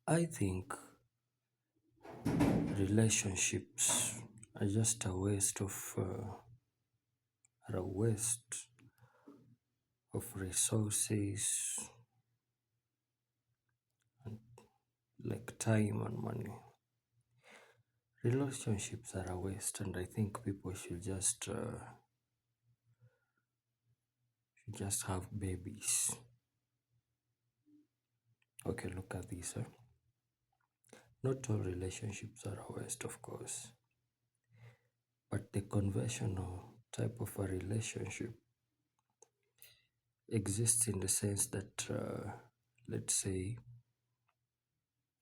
I think relationships are just are a waste of resources and like time and money. Relationships are a waste, and I think people should just have babies. Okay, look at this. Not all relationships are a waste, of course, but the conventional type of a relationship exists in the sense that, let's say,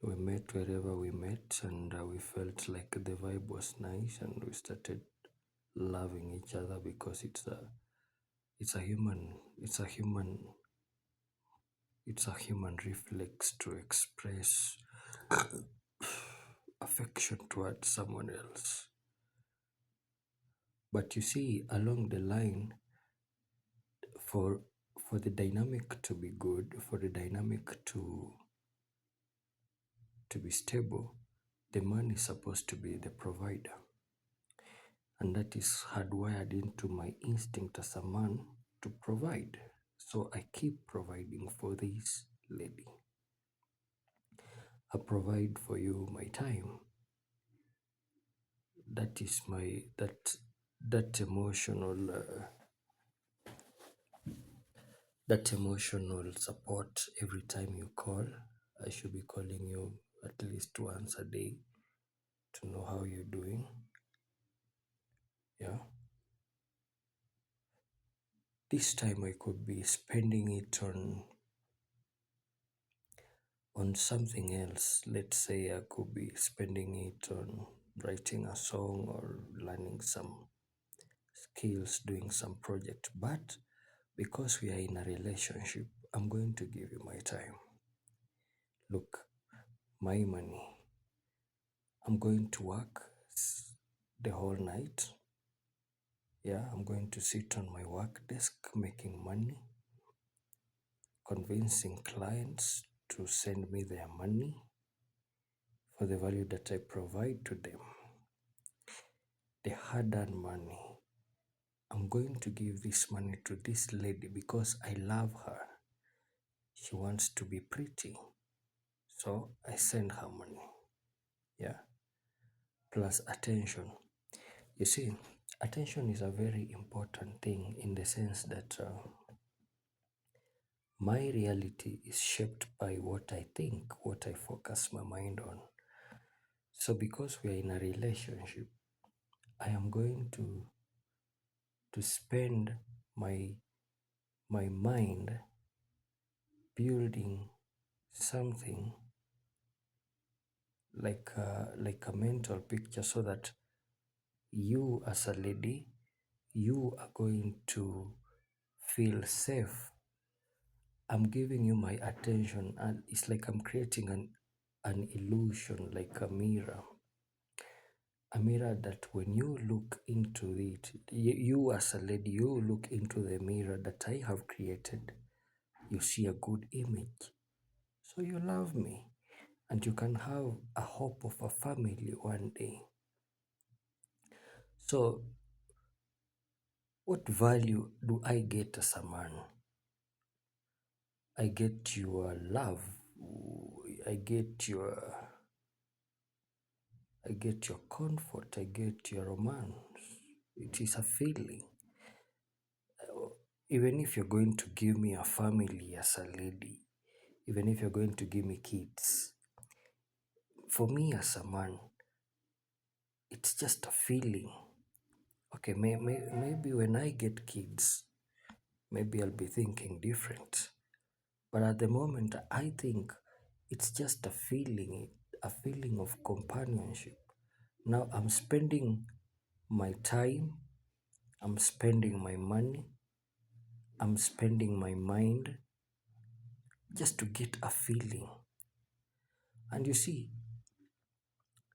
we met wherever we met, and we felt like the vibe was nice, and we started loving each other because it's a human it's a human it's a human reflex to express affection towards someone else. But you see, along the line, for for the dynamic to be good, for the dynamic to be stable, the man is supposed to be the provider. And that is hardwired into my instinct as a man to provide. So I keep providing for this lady. I provide for you my time. That is my that emotional support. Every time you call, I should be calling you at least once a day to know how you're doing. Yeah. This time I could be spending it on something else. Let's say I could be spending it on writing a song or learning some skills, doing some project. But because we are in a relationship, I'm going to give you my time. Look, my money. I'm going to work the whole night. Yeah, I'm going to sit on my work desk making money, convincing clients to send me their money for the value that I provide to them. The hard-earned money. I'm going to give this money to this lady because I love her. She wants to be pretty. So I send her money. Yeah. Plus attention. You see, attention is a very important thing in the sense that my reality is shaped by what I think, what I focus my mind on. So because we are in a relationship, I am going to spend my mind building something like a mental picture so that you as a lady, you are going to feel safe. I'm giving you my attention, and it's like I'm creating an illusion, like a mirror. A mirror that when you look into it, you as a lady, you look into the mirror that I have created, you see a good image. So you love me, and you can have a hope of a family one day. So what value do I get as a man? I get your love. I get your comfort. I get your romance. It is a feeling. Even if you're going to give me a family as a lady, even if you're going to give me kids, for me as a man, it's just a feeling. Okay, maybe when I get kids, maybe I'll be thinking different. But at the moment, I think it's just a feeling of companionship. Now I'm spending my time, I'm spending my money, I'm spending my mind just to get a feeling. And you see,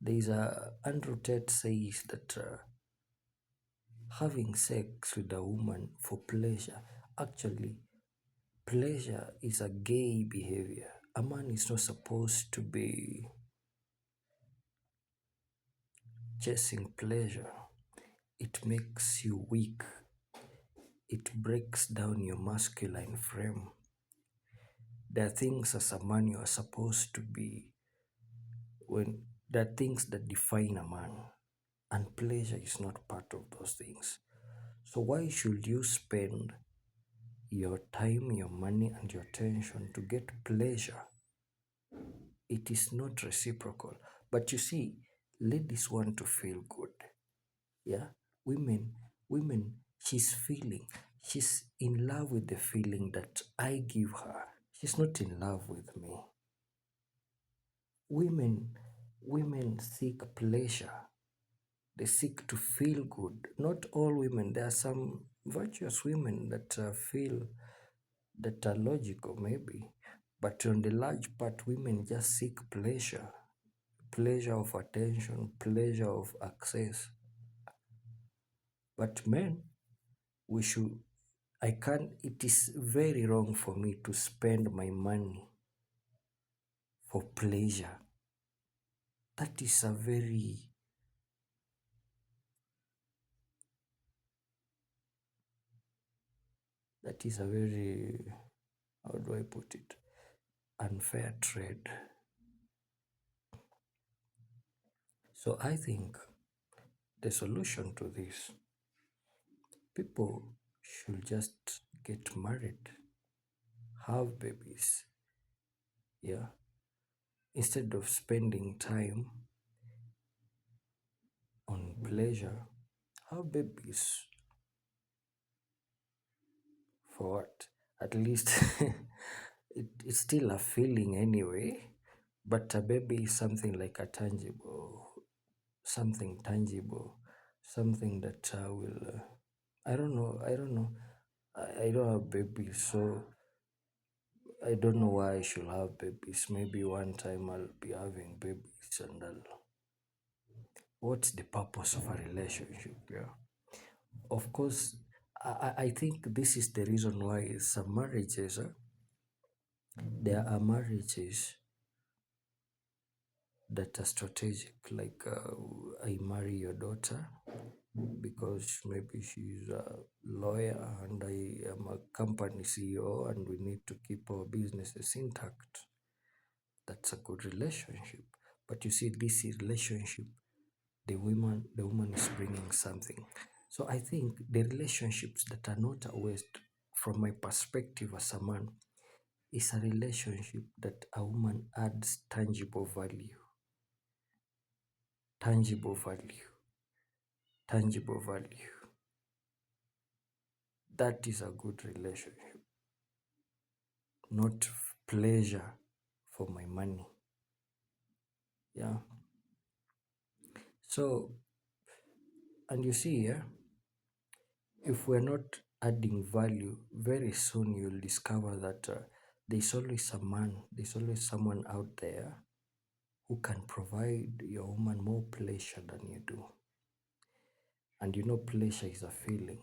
there's a Andrew Tate says that having sex with a woman for pleasure, actually, pleasure is a gay behavior. A man is not supposed to be chasing pleasure. It makes you weak. It breaks down your masculine frame. There are things as a man you are supposed to be when there are things that define a man, and pleasure is not part of those things. So why should you spend your time, your money, and your attention to get pleasure? It is not reciprocal. But you see, ladies want to feel good. Yeah, women, women, she's in love with the feeling that I give her. She's not in love with me. Women, women seek pleasure. They seek to feel good. Not all women. There are some virtuous women that feel that are logical, maybe. But on the large part, women just seek pleasure, pleasure of attention, pleasure of access. But men, we should, I can't, it is very wrong for me to spend my money for pleasure. That is a very, that is a very, how do I put it, unfair trade. So I think the solution to this, people should just get married, have babies, yeah, instead of spending time on pleasure. Have babies for what? At least it's still a feeling anyway, but a baby is something like a tangible, something that will. I don't know. I don't know. I don't have babies, so I don't know why I should have babies. Maybe one time I'll be having babies, and what's the purpose of a relationship? Yeah, of course. I think this is the reason why some marriages, there are marriages that are strategic, like I marry your daughter because maybe she's a lawyer and I am a company CEO and we need to keep our businesses intact. That's a good relationship. But you see, this is relationship, the woman is bringing something. So I think the relationships that are not a waste, from my perspective as a man, is a relationship that a woman adds tangible value, tangible value, tangible value. That is a good relationship, not pleasure for my money. Yeah. So, and you see, yeah, if we're not adding value, very soon you'll discover that there's always a man, there's always someone out there who can provide your woman more pleasure than you do. And you know, pleasure is a feeling.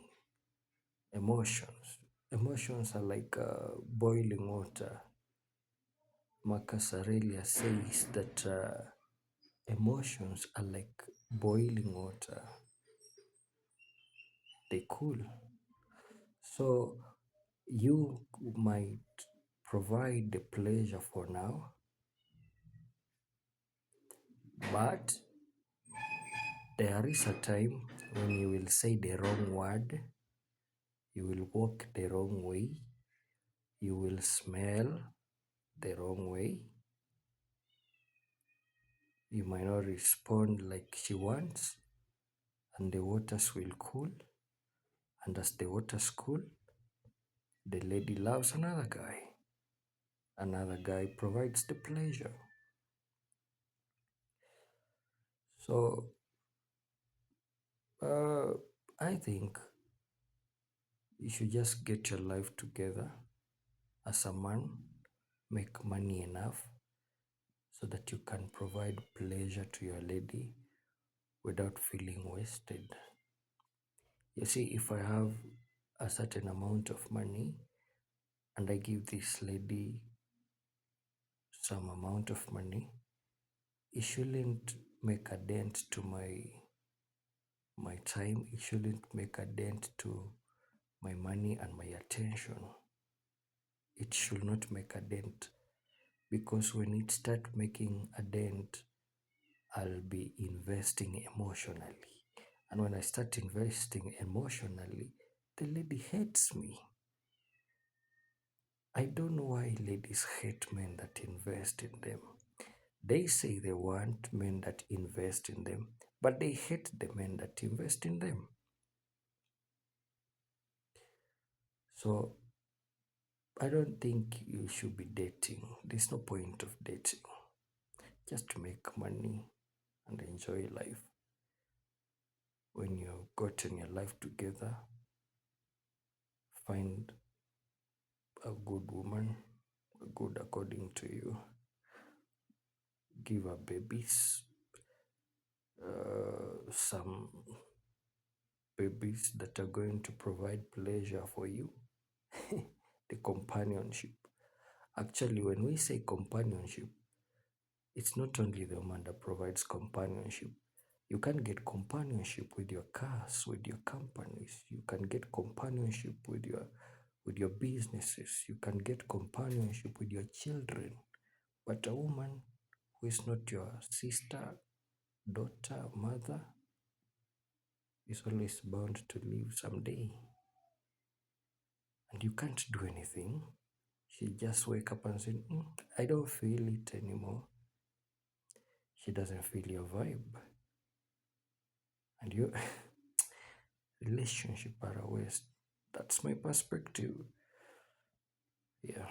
Emotions are like boiling water. Marcus Aurelius says that emotions are like boiling water. They cool. So you might provide the pleasure for now, but there is a time when you will say the wrong word, you will walk the wrong way, you will smell the wrong way, you might not respond like she wants, and the waters will cool. And as the waters cool, the lady loves another guy. Another guy provides the pleasure. So I think you should just get your life together as a man, make money enough so that you can provide pleasure to your lady without feeling wasted. You see, if I have a certain amount of money and I give this lady some amount of money, it shouldn't make a dent to my time. It shouldn't make a dent to my money and my attention. It should not make a dent, because when it start making a dent, I'll be investing emotionally. And when I start investing emotionally, the lady hates me. I don't know why ladies hate men that invest in them. They say they want men that invest in them, but they hate the men that invest in them. So I don't think you should be dating. There's no point of dating. Just to make money and enjoy life. When you've gotten your life together, find a good woman, good according to you. Give her babies, some babies that are going to provide pleasure for you. The companionship. Actually, when we say companionship, it's not only the woman that provides companionship. You can get companionship with your cars, with your companies. You can get companionship with your businesses. You can get companionship with your children. But a woman who is not your sister, daughter, mother is always bound to leave someday. And you can't do anything. She just wake up and say, I don't feel it anymore. She doesn't feel your vibe. And your relationship are a waste. That's my perspective. Yeah.